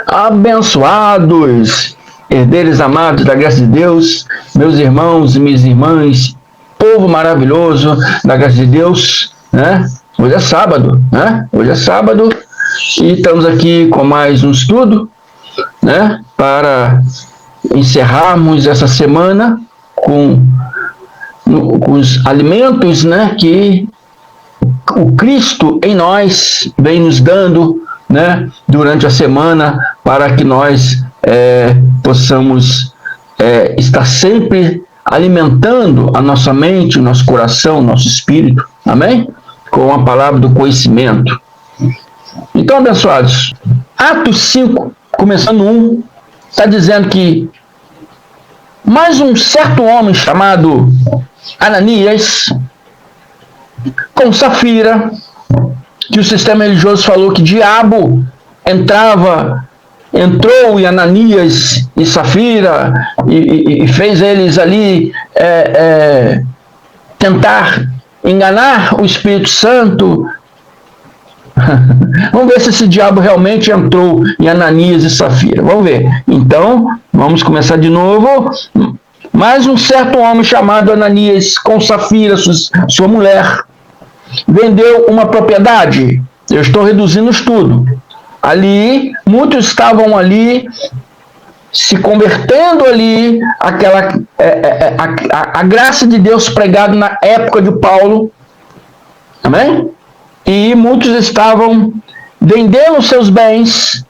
Abençoados, herdeiros amados da graça de Deus, meus irmãos e minhas irmãs, povo maravilhoso da graça de Deus, né? Hoje é sábado, né? Hoje é sábado e estamos aqui com mais um estudo, né? Para encerrarmos essa semana com os alimentos, né? Que o Cristo em nós vem nos dando, né, durante a semana, para que nós possamos estar sempre alimentando a nossa mente, o nosso coração, o nosso espírito, amém? Com a palavra do conhecimento. Então, abençoados, Atos 5, começando 1, está dizendo que mais um certo homem chamado Ananias, com Safira, que o sistema religioso falou que diabo entrou em Ananias e Safira e fez eles ali tentar enganar o Espírito Santo. Vamos ver se esse diabo realmente entrou em Ananias e Safira. Vamos ver. Então, vamos começar de novo. Mais um certo homem chamado Ananias, com Safira, sua mulher, vendeu uma propriedade. Eu estou reduzindo o estudo. Ali, muitos estavam ali se convertendo ali, a graça de Deus pregada na época de Paulo. Amém? E muitos estavam vendendo seus bens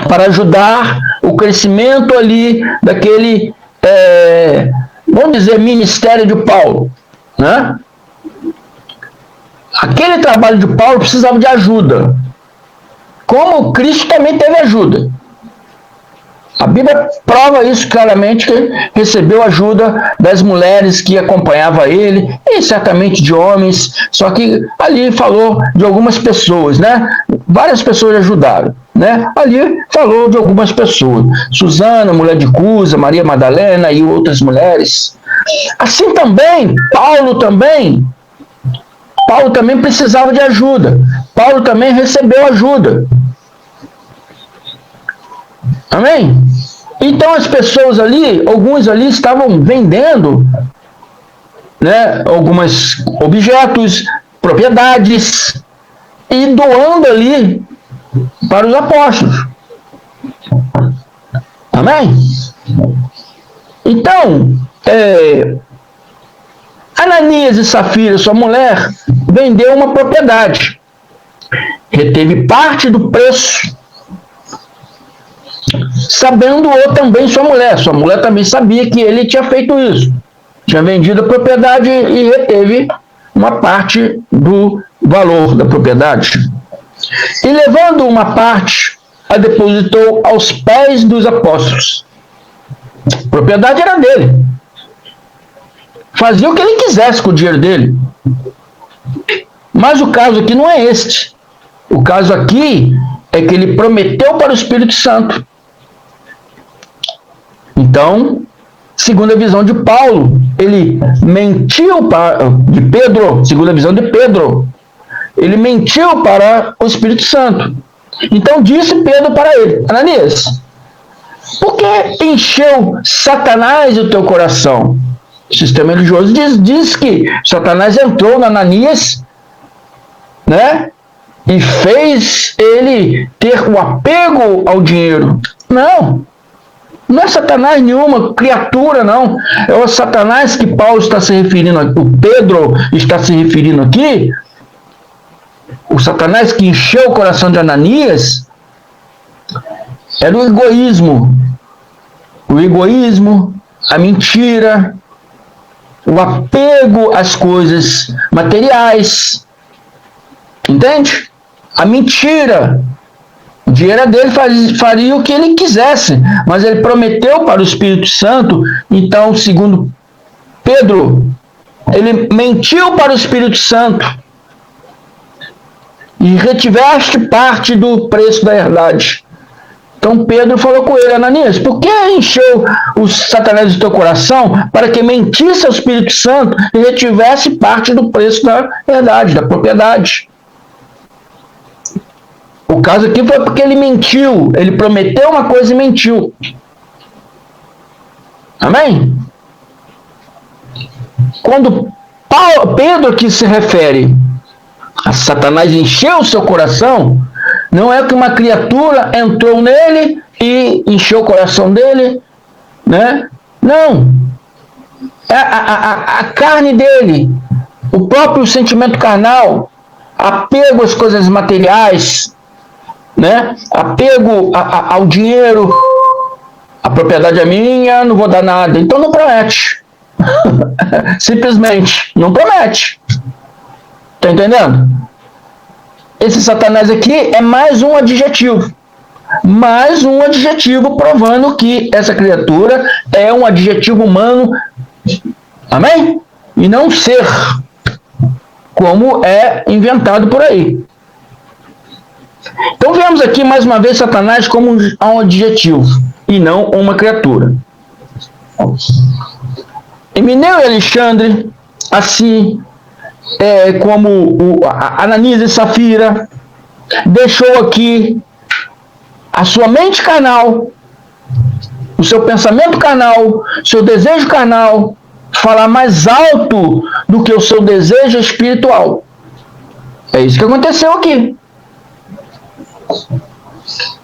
para ajudar o crescimento ali daquele, vamos dizer, ministério de Paulo, né? Aquele trabalho de Paulo precisava de ajuda, como Cristo também teve ajuda. A Bíblia prova isso claramente, que recebeu ajuda das mulheres que acompanhavam ele, e certamente de homens, só que ali falou de algumas pessoas, né? Várias pessoas ajudaram, né? Ali falou de algumas pessoas, Susana, mulher de Cusa, Maria Madalena e outras mulheres. Assim também, Paulo também precisava de ajuda. Paulo também recebeu ajuda. Amém? Então as pessoas ali, alguns ali estavam vendendo, né, alguns objetos, propriedades, e doando ali para os apóstolos. Amém? Então, Ananias e Safira, sua mulher, vendeu uma propriedade, reteve parte do preço, sabendo também sua mulher também sabia que ele tinha feito isso, tinha vendido a propriedade e reteve uma parte do valor da propriedade, e levando uma parte, a depositou aos pés dos apóstolos. A propriedade era dele, fazia o que ele quisesse com o dinheiro dele. Mas o caso aqui não é este. O caso aqui é que ele prometeu para o Espírito Santo. Então, segundo a visão de Paulo, ele mentiu de Pedro, segundo a visão de Pedro, ele mentiu para o Espírito Santo. Então disse Pedro para ele: Ananias, por que encheu Satanás o teu coração? O sistema religioso diz que Satanás entrou na Ananias, né? E fez ele ter o apego ao dinheiro. Não é Satanás nenhuma criatura, não. É o Satanás que Paulo está se referindo aqui, o Pedro está se referindo aqui. O Satanás que encheu o coração de Ananias era o egoísmo. O egoísmo, a mentira, o apego às coisas materiais. Entende? A mentira. O dinheiro dele faria o que ele quisesse, mas ele prometeu para o Espírito Santo. Então, segundo Pedro, ele mentiu para o Espírito Santo e retiveste parte do preço da herdade. Então Pedro falou com ele: Ananias, por que encheu o Satanás do teu coração para que mentisse ao Espírito Santo e retivesse parte do preço da verdade, da propriedade? O caso aqui foi porque ele mentiu, ele prometeu uma coisa e mentiu. Amém? Quando Pedro que se refere a Satanás encheu o seu coração, não é que uma criatura entrou nele e encheu o coração dele, né? Não. A carne dele, o próprio sentimento carnal, apego às coisas materiais, né? Apego ao dinheiro, a propriedade é minha, não vou dar nada, então não promete. Simplesmente não promete. Tá entendendo? Esse Satanás aqui é mais um adjetivo. Mais um adjetivo provando que essa criatura é um adjetivo humano. Amém? E não ser, como é inventado por aí. Então vemos aqui mais uma vez Satanás como um adjetivo e não uma criatura. Emineu e Alexandre, assim como Ananias e Safira, deixou aqui a sua mente carnal, o seu pensamento carnal, seu desejo carnal, falar mais alto do que o seu desejo espiritual. É isso que aconteceu aqui.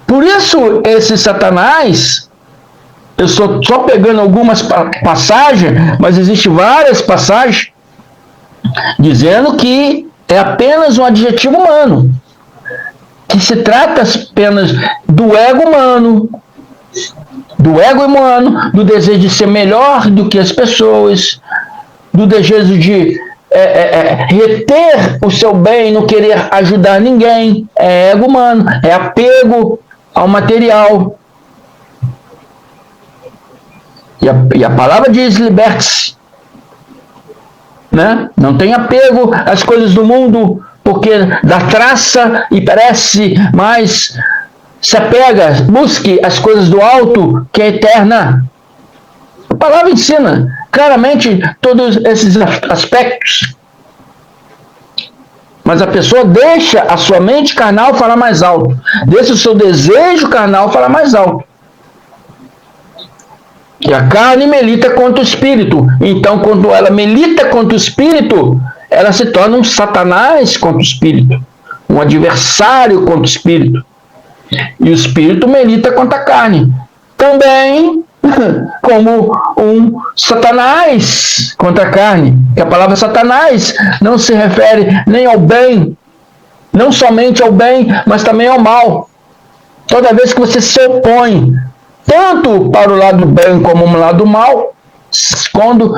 Por isso, esse Satanás, eu estou só pegando algumas passagens, mas existem várias passagens dizendo que é apenas um adjetivo humano, que se trata apenas do ego humano, do desejo de ser melhor do que as pessoas, do desejo de reter o seu bem, não querer ajudar ninguém. É ego humano, é apego ao material. E a palavra diz: liberte-se. Né? Não tem apego às coisas do mundo, porque dá traça e perece, mas se apega, busque as coisas do alto, que é eterna. A palavra ensina claramente todos esses aspectos. Mas a pessoa deixa a sua mente carnal falar mais alto, deixa o seu desejo carnal falar mais alto. Que a carne milita contra o espírito. Então, quando ela milita contra o espírito, ela se torna um Satanás contra o espírito, um adversário contra o espírito. E o espírito milita contra a carne, também como um Satanás contra a carne. Que a palavra Satanás não se refere nem ao bem, não somente ao bem, mas também ao mal. Toda vez que você se opõe tanto para o lado bem como o lado mal, quando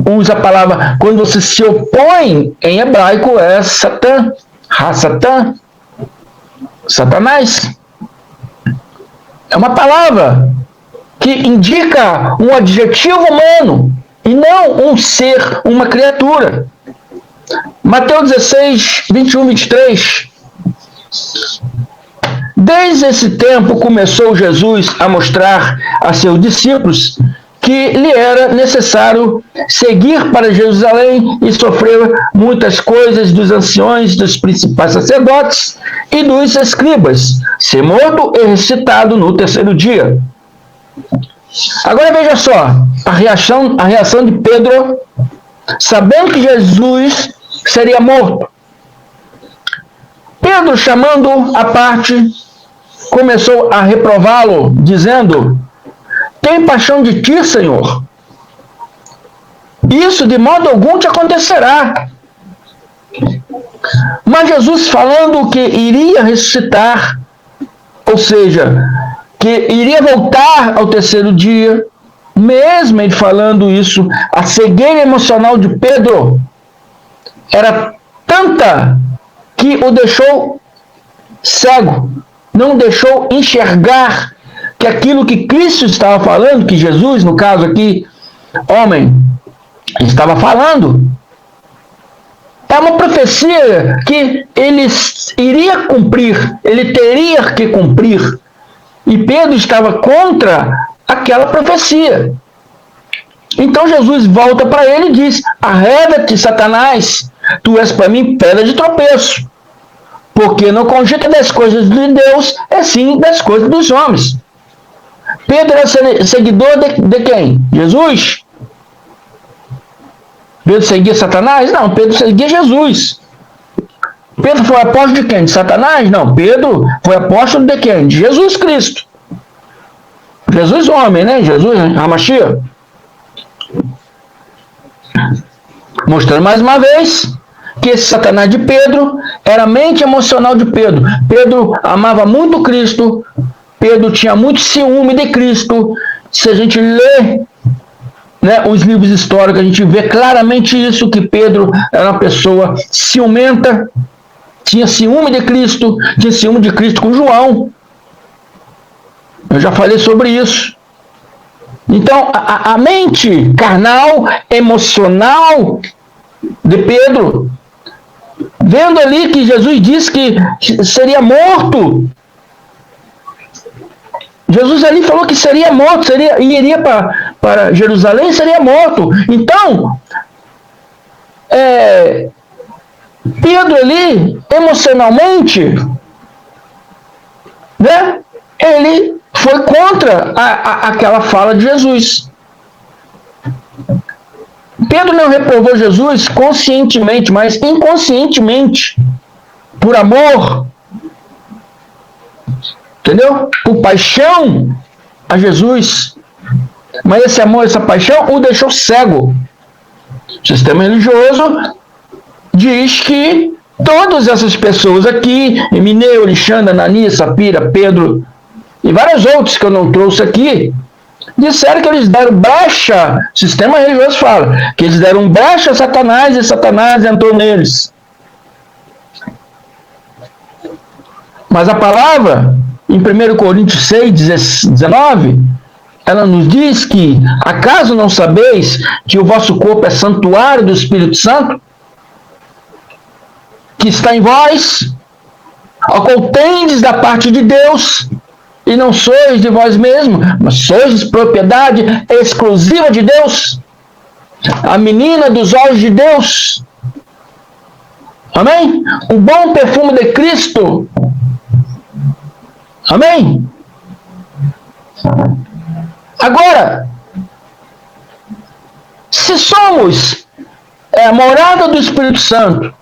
usa a palavra, quando você se opõe, em hebraico é Satã, Ha-Satã, Satanás. É uma palavra que indica um adjetivo humano e não um ser, uma criatura. Mateus 16, 21, 23. Desde esse tempo começou Jesus a mostrar a seus discípulos que lhe era necessário seguir para Jerusalém e sofrer muitas coisas dos anciões, dos principais sacerdotes e dos escribas, ser morto e ressuscitado no terceiro dia. Agora veja só a reação de Pedro, sabendo que Jesus seria morto. Pedro, chamando à parte, começou a reprová-lo, dizendo: tem paixão de ti, Senhor. Isso de modo algum te acontecerá. Mas Jesus, falando que iria ressuscitar, ou seja, que iria voltar ao terceiro dia, mesmo ele falando isso, a cegueira emocional de Pedro era tanta que o deixou cego, não deixou enxergar que aquilo que Cristo estava falando, que Jesus, no caso aqui, homem, estava falando, é uma profecia que ele iria cumprir, ele teria que cumprir E Pedro estava contra aquela profecia. Então Jesus volta para ele e diz: arreda-te, Satanás, tu és para mim pedra de tropeço, porque não cogita das coisas de Deus, é sim das coisas dos homens. Pedro era seguidor de quem? Jesus? Pedro seguia Satanás? Não, Pedro seguia Jesus. Pedro foi apóstolo de quem? De Satanás? Não, Pedro foi apóstolo de quem? De Jesus Cristo. Jesus homem, né? Jesus, Hamashia. Mostrando mais uma vez que esse Satanás de Pedro era a mente emocional de Pedro. Pedro amava muito Cristo. Pedro tinha muito ciúme de Cristo. Se a gente lê, né, os livros históricos, a gente vê claramente isso, que Pedro era uma pessoa ciumenta, tinha ciúme de Cristo, tinha ciúme de Cristo com João. Eu já falei sobre isso. Então, a mente carnal, emocional de Pedro, vendo ali que Jesus disse que seria morto. Jesus ali falou que seria morto, iria para Jerusalém, seria morto. Então, Pedro ali, emocionalmente, né, ele foi contra aquela fala de Jesus. Pedro não reprovou Jesus conscientemente, mas inconscientemente, por amor, entendeu? Por paixão a Jesus. Mas esse amor, essa paixão, o deixou cego. O sistema religioso diz que todas essas pessoas aqui, Emineu, Alexandre, Ananias, Sapira, Pedro e vários outros que eu não trouxe aqui, disseram que eles deram brecha, o sistema religioso fala, que eles deram brecha a Satanás e Satanás entrou neles. Mas a palavra, em 1 Coríntios 6, 19, ela nos diz que, acaso não sabeis que o vosso corpo é santuário do Espírito Santo, que está em vós, ao qual tendes da parte de Deus, e não sois de vós mesmos, mas sois propriedade exclusiva de Deus, a menina dos olhos de Deus. Amém? O bom perfume de Cristo. Amém? Agora, se somos a morada do Espírito Santo,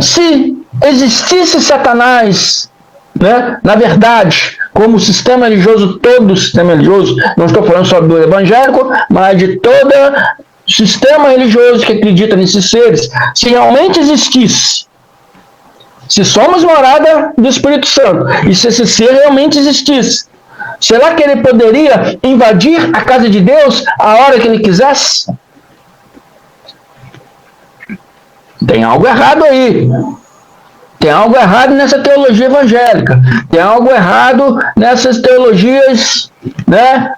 se existisse Satanás, né, na verdade, como o sistema religioso, todo o sistema religioso, não estou falando só do evangélico, mas de todo o sistema religioso que acredita nesses seres, se realmente existisse, se somos morada do Espírito Santo, e se esse ser realmente existisse, será que ele poderia invadir a casa de Deus a hora que ele quisesse? Tem algo errado aí. Tem algo errado nessa teologia evangélica. Tem algo errado nessas teologias, né,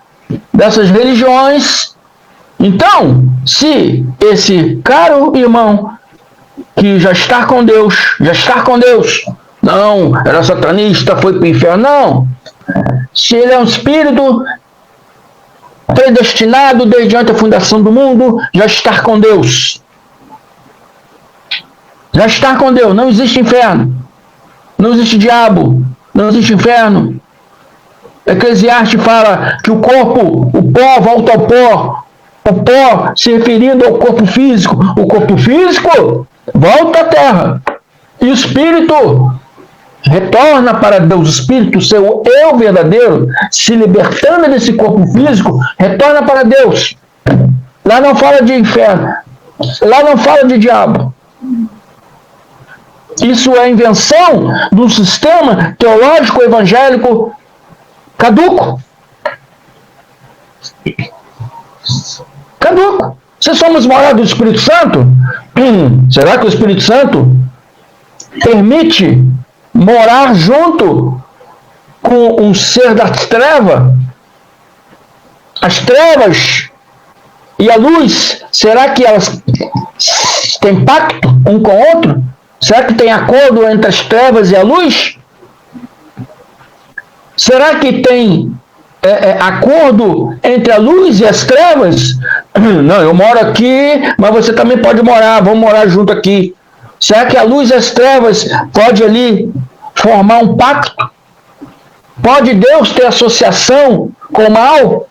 dessas religiões. Então, se esse caro irmão que já está com Deus, não, era satanista, foi para o inferno, não. Se ele é um espírito predestinado desde antes da fundação do mundo, já está com Deus. Já está com Deus, não existe inferno, não existe diabo, não existe inferno. Eclesiastes fala que o corpo, o pó volta ao pó, o pó se referindo ao corpo físico volta à terra, e o espírito retorna para Deus, o espírito, seu eu verdadeiro, se libertando desse corpo físico, retorna para Deus. Lá não fala de inferno, lá não fala de diabo. Isso é invenção de um sistema teológico evangélico caduco. Caduco. Se somos morada do Espírito Santo, será que o Espírito Santo permite morar junto com um ser das trevas? As trevas e a luz, será que elas têm pacto um com o outro? Será que tem acordo entre as trevas e a luz? Será que tem acordo entre a luz e as trevas? Não, eu moro aqui, mas você também pode morar, vamos morar junto aqui. Será que a luz e as trevas pode ali formar um pacto? Pode Deus ter associação com o mal?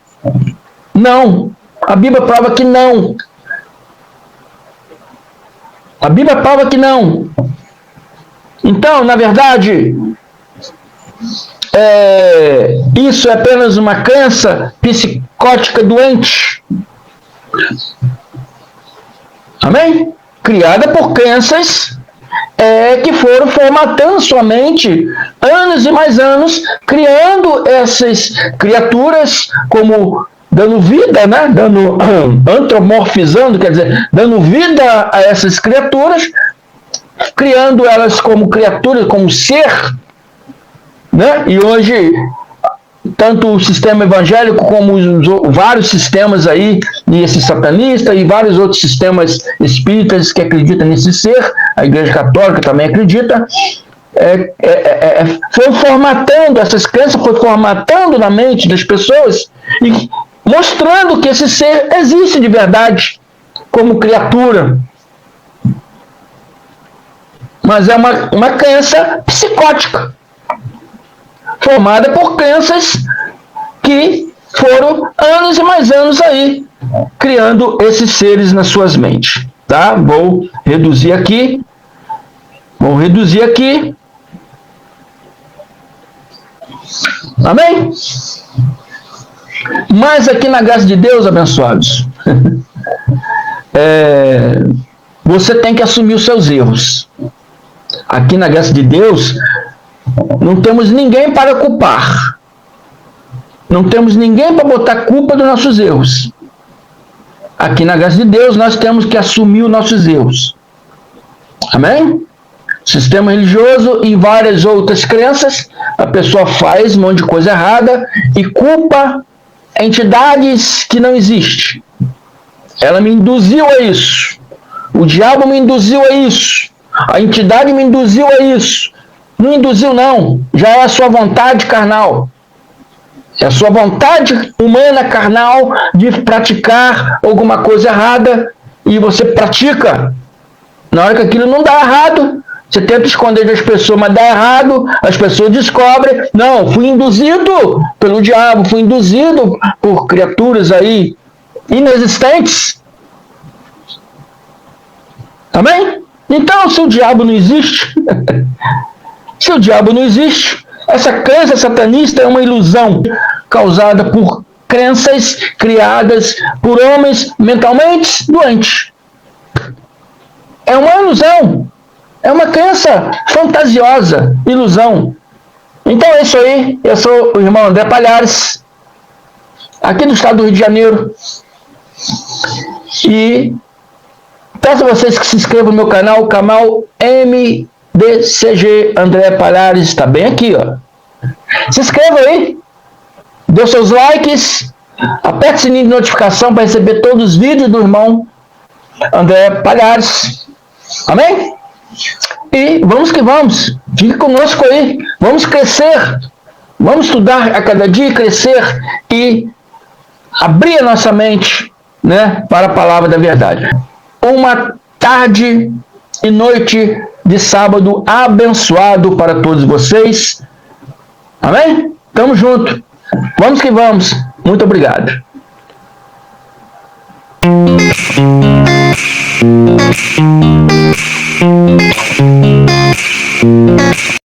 Não. A Bíblia prova que não. A Bíblia prova que não. Então, na verdade, isso é apenas uma crença psicótica doente. Amém? Criada por crenças que foram formatando sua mente anos e mais anos, criando essas criaturas como dando vida, né? Antropomorfizando, quer dizer, dando vida a essas criaturas, criando elas como criaturas, como ser, né? E hoje, tanto o sistema evangélico como vários sistemas aí, e esse satanista e vários outros sistemas espíritas que acreditam nesse ser, a Igreja Católica também acredita, foi formatando, essas crenças foi formatando na mente das pessoas e mostrando que esse ser existe de verdade como criatura. Mas é uma crença psicótica, formada por crenças que foram anos e mais anos aí, criando esses seres nas suas mentes. Tá? Vou reduzir aqui. Amém? Mas aqui na graça de Deus, abençoados, você tem que assumir os seus erros. Aqui na graça de Deus, não temos ninguém para culpar. Não temos ninguém para botar culpa dos nossos erros. Aqui na graça de Deus, nós temos que assumir os nossos erros. Amém? Sistema religioso e várias outras crenças, a pessoa faz um monte de coisa errada e culpa entidades que não existem. Ela me induziu a isso. O diabo me induziu a isso. A entidade me induziu a isso. Não induziu, não. Já é a sua vontade carnal. É a sua vontade humana carnal de praticar alguma coisa errada e você pratica. Na hora que aquilo não dá errado, você tenta esconder das pessoas, mas dá errado, as pessoas descobrem. Não, fui induzido pelo diabo, fui induzido por criaturas aí inexistentes. Amém? Então, se o diabo não existe, essa crença satanista é uma ilusão causada por crenças criadas por homens mentalmente doentes. É uma ilusão. É uma crença fantasiosa, ilusão. Então é isso aí. Eu sou o irmão André Palhares, aqui do estado do Rio de Janeiro. E peço a vocês que se inscrevam no meu canal, o canal MDCG André Palhares, está bem aqui, ó. Se inscreva aí, dê seus likes, aperte o sininho de notificação para receber todos os vídeos do irmão André Palhares. Amém? E vamos que vamos. Fique conosco aí. Vamos crescer. Vamos estudar a cada dia, crescer e abrir a nossa mente, né, para a palavra da verdade. Uma tarde e noite de sábado abençoado para todos vocês. Amém? Tamo junto. Vamos que vamos. Muito obrigado.